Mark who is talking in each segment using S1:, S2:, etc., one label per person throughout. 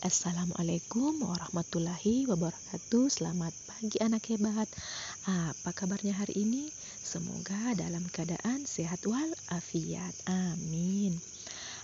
S1: Assalamualaikum warahmatullahi wabarakatuh. Selamat pagi anak hebat. Apa kabarnya hari ini? Semoga dalam keadaan sehat walafiat. Amin.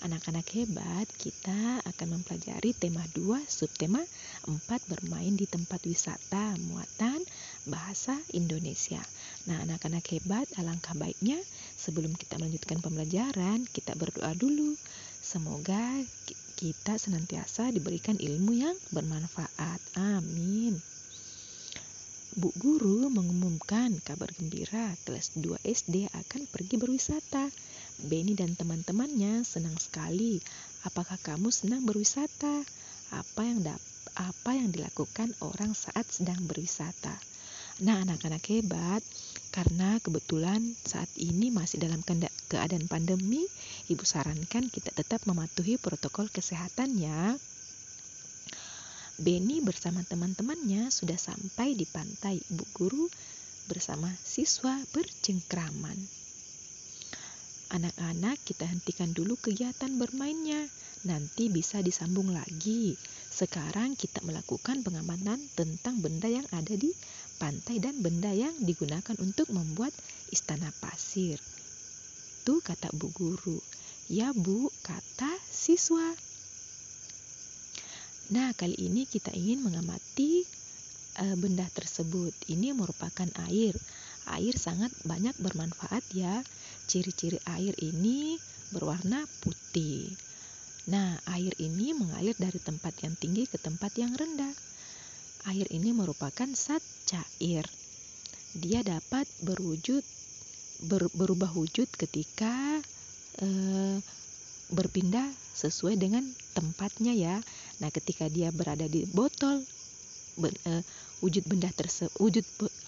S1: Anak-anak hebat, kita akan mempelajari tema 2, subtema 4, bermain di tempat wisata, muatan bahasa Indonesia. Nah, anak-anak hebat, alangkah baiknya sebelum kita melanjutkan pembelajaran, kita berdoa dulu. Semoga kita senantiasa diberikan ilmu yang bermanfaat. Amin. Bu Guru mengumumkan kabar gembira kelas 2 SD akan pergi berwisata. Beni dan teman-temannya senang sekali. Apakah kamu senang berwisata? Apa yang dilakukan orang saat sedang berwisata? Nah, anak-anak hebat, karena kebetulan saat ini masih dalam keadaan pandemi, Ibu sarankan kita tetap mematuhi protokol kesehatan ya. Beni bersama teman-temannya sudah sampai di pantai. Ibu Guru bersama siswa bercengkraman. Anak-anak, kita hentikan dulu kegiatan bermainnya. Nanti bisa disambung lagi. Sekarang kita melakukan pengamatan tentang benda yang ada di pantai dan benda yang digunakan untuk membuat istana pasir. Itu kata Bu Guru. Ya Bu, kata siswa. Nah, kali ini kita ingin mengamati benda tersebut. Ini merupakan air. Air sangat banyak bermanfaat ya. Ciri-ciri air ini berwarna putih. Nah, air ini mengalir dari tempat yang tinggi ke tempat yang rendah. Air ini merupakan zat cair. Dia dapat berubah wujud ketika berpindah sesuai dengan tempatnya ya. Nah, ketika dia berada di botol, wujud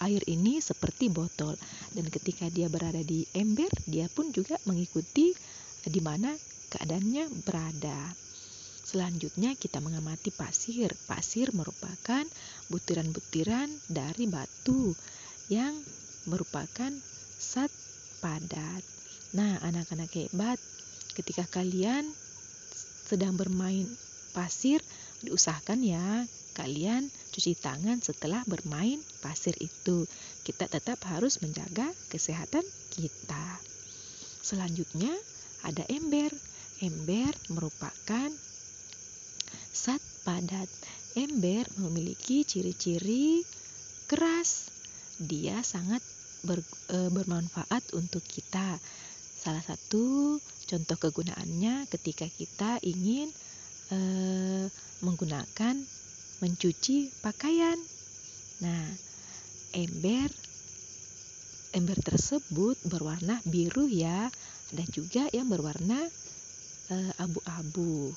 S1: air ini seperti botol, dan ketika dia berada di ember, dia pun juga mengikuti di mana keadaannya berada. Selanjutnya kita mengamati pasir. Pasir merupakan butiran-butiran dari batu yang merupakan zat padat. Nah, anak-anak hebat, ketika kalian sedang bermain pasir, diusahakan ya kalian cuci tangan setelah bermain pasir itu. Kita tetap harus menjaga kesehatan kita. Selanjutnya ada ember. Ember merupakan zat padat. Ember memiliki ciri-ciri keras. Dia sangat bermanfaat untuk kita. Salah satu contoh kegunaannya ketika kita ingin mencuci pakaian. Nah, ember tersebut berwarna biru ya, dan juga yang berwarna abu-abu.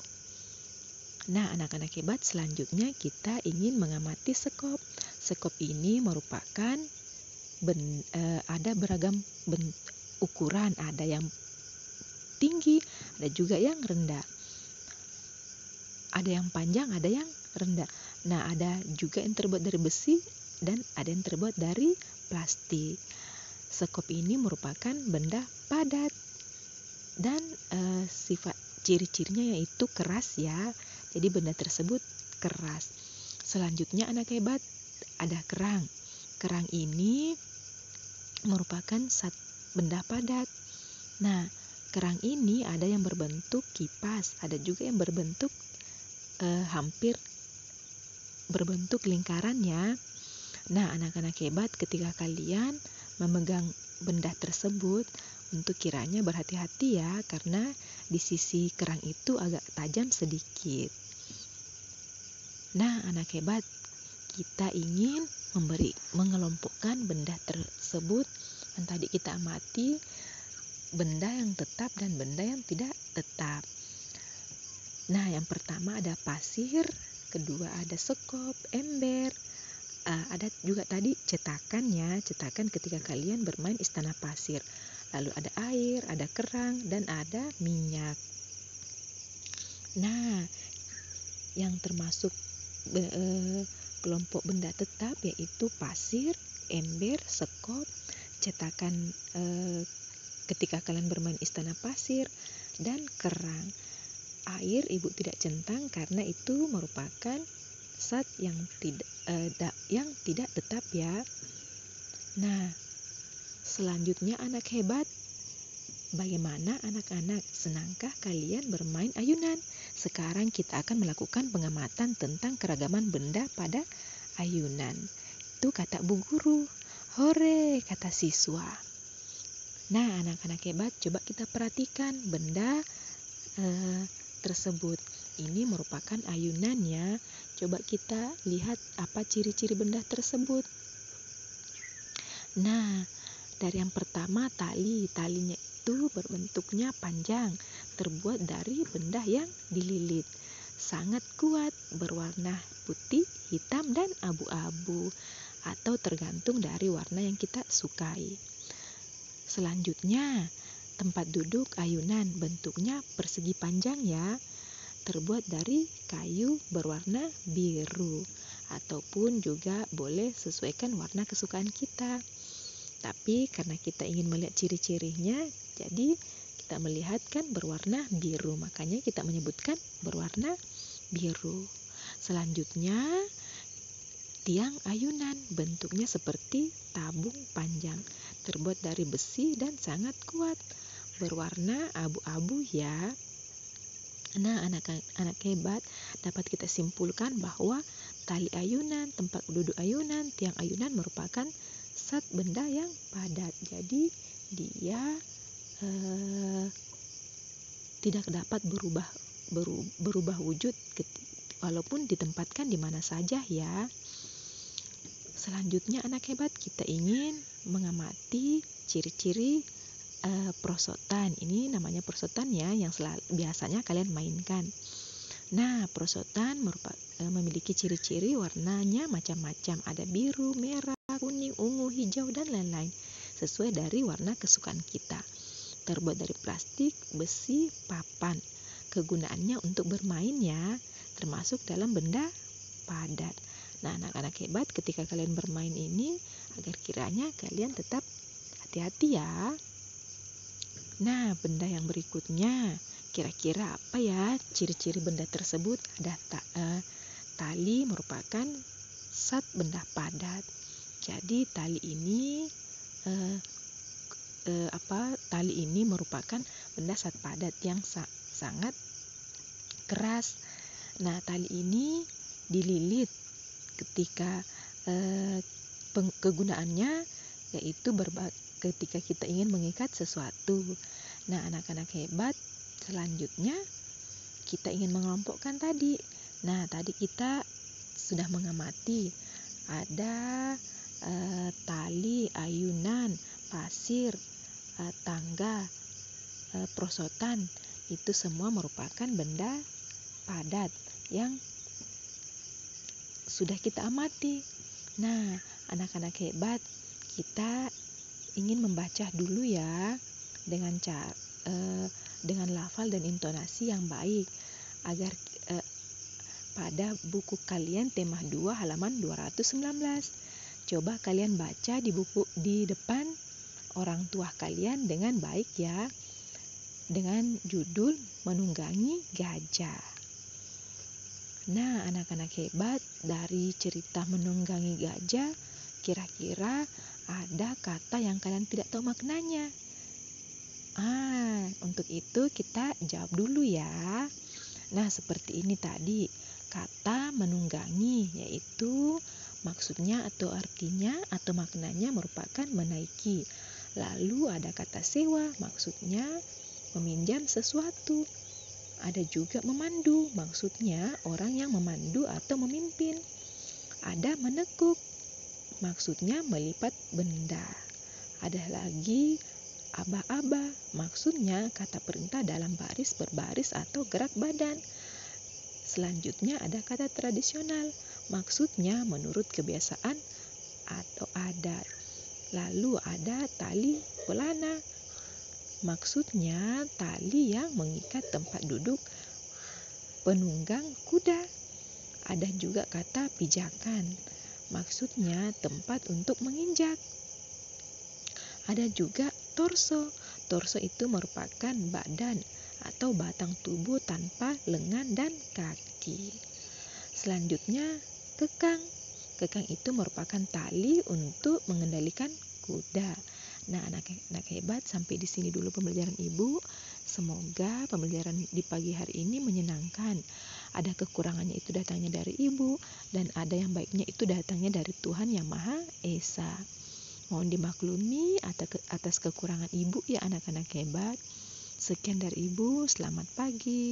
S1: Nah, anak-anak hebat, selanjutnya kita ingin mengamati sekop. Sekop ini merupakan ada beragam ukuran, ada yang tinggi, ada juga yang rendah. Ada yang panjang, ada yang rendah. Nah, ada juga yang terbuat dari besi dan ada yang terbuat dari plastik. Sekop ini merupakan benda padat dan sifat ciri-cirinya yaitu keras ya. Jadi benda tersebut keras. Selanjutnya anak hebat, ada kerang. Kerang ini merupakan benda padat. Nah, kerang ini ada yang berbentuk kipas, ada juga yang berbentuk hampir berbentuk lingkaran ya. Nah, anak-anak hebat, ketika kalian memegang benda tersebut, untuk kiranya berhati-hati ya, karena di sisi kerang itu agak tajam sedikit. Nah, anak hebat, kita ingin mengelompokkan benda tersebut yang tadi kita amati, benda yang tetap dan benda yang tidak tetap. Nah, yang pertama ada pasir, kedua ada sekop, ember, ada juga tadi cetakan ya, cetakan ketika kalian bermain istana pasir. Lalu ada air, ada kerang, dan ada minyak. Nah, yang termasuk kelompok benda tetap yaitu pasir, ember, sekop, cetakan ketika kalian bermain istana pasir, dan kerang. air ibu tidak centang karena itu merupakan zat yang tidak tetap ya. Nah, selanjutnya anak hebat. Bagaimana anak-anak, senangkah kalian bermain ayunan? Sekarang kita akan melakukan pengamatan tentang keragaman benda pada ayunan. Itu kata Bu Guru. Hore, kata siswa. Nah, anak-anak hebat, coba kita perhatikan benda tersebut. Ini merupakan ayunan ya. Coba kita lihat apa ciri-ciri benda tersebut. Nah, dari yang pertama talinya itu berbentuknya panjang, terbuat dari benda yang dililit. Sangat kuat, berwarna putih, hitam, dan abu-abu, atau tergantung dari warna yang kita sukai. Selanjutnya, tempat duduk ayunan bentuknya persegi panjang ya, terbuat dari kayu berwarna biru, ataupun juga boleh sesuaikan warna kesukaan kita. Tapi karena kita ingin melihat ciri-cirinya, jadi kita melihatkan berwarna biru, makanya kita menyebutkan berwarna biru. Selanjutnya, tiang ayunan bentuknya seperti tabung panjang, terbuat dari besi dan sangat kuat, berwarna abu-abu ya. Nah, anak-anak hebat, dapat kita simpulkan bahwa tali ayunan, tempat duduk ayunan, tiang ayunan merupakan zat benda yang padat. Jadi dia tidak dapat berubah wujud walaupun ditempatkan di mana saja ya. Selanjutnya anak hebat, kita ingin mengamati ciri-ciri perosotan. Ini namanya perosotan ya, yang biasanya kalian mainkan. Nah, perosotan memiliki ciri-ciri warnanya macam-macam. Ada biru, merah, kuning, ungu, hijau, dan lain-lain. Sesuai dari warna kesukaan kita. Terbuat dari plastik, besi, papan. Kegunaannya untuk bermain ya, termasuk dalam benda padat. Nah, anak-anak hebat, ketika kalian bermain ini, agar kiranya kalian tetap hati-hati ya. Nah, benda yang berikutnya, kira-kira apa ya ciri-ciri benda tersebut? Ada tali merupakan zat benda padat. Jadi tali ini merupakan benda zat padat yang sangat keras. Nah, tali ini dililit ketika kegunaannya yaitu ketika kita ingin mengikat sesuatu. Nah, anak-anak hebat, selanjutnya kita ingin mengelompokkan tadi. Nah, tadi kita sudah mengamati ada tali, ayunan, pasir, tangga, perosotan. Itu semua merupakan benda padat yang sudah kita amati. Nah, anak-anak hebat, kita ingin membaca dulu ya dengan lafal dan intonasi yang baik agar pada buku kalian tema 2 halaman 219. Coba kalian baca di depan orang tua kalian dengan baik ya, dengan judul Menunggangi Gajah. Nah, anak-anak hebat, dari cerita Menunggangi Gajah, kira-kira ada kata yang kalian tidak tahu maknanya. Untuk itu kita jawab dulu ya. Nah, seperti ini tadi, kata menunggangi, yaitu maksudnya atau artinya atau maknanya merupakan menaiki. Lalu ada kata sewa, maksudnya meminjam sesuatu. Ada juga memandu, maksudnya orang yang memandu atau memimpin. Ada menekuk, maksudnya melipat benda. Ada lagi aba-aba, maksudnya kata perintah dalam baris, berbaris, atau gerak badan. Selanjutnya ada kata tradisional, maksudnya menurut kebiasaan atau adat. Lalu ada tali pelana, maksudnya tali yang mengikat tempat duduk penunggang kuda. Ada juga kata pijakan, maksudnya tempat untuk menginjak. Ada juga torso. Torso itu merupakan badan atau batang tubuh tanpa lengan dan kaki. Selanjutnya, kekang. Kekang itu merupakan tali untuk mengendalikan kuda. Nah, anak hebat, sampai di sini dulu pembelajaran Ibu. Semoga pembelajaran di pagi hari ini menyenangkan. Ada kekurangannya itu datangnya dari Ibu, dan ada yang baiknya itu datangnya dari Tuhan Yang Maha Esa. Mohon dimaklumi atas kekurangan Ibu ya anak-anak hebat. Sekian dari Ibu, selamat pagi.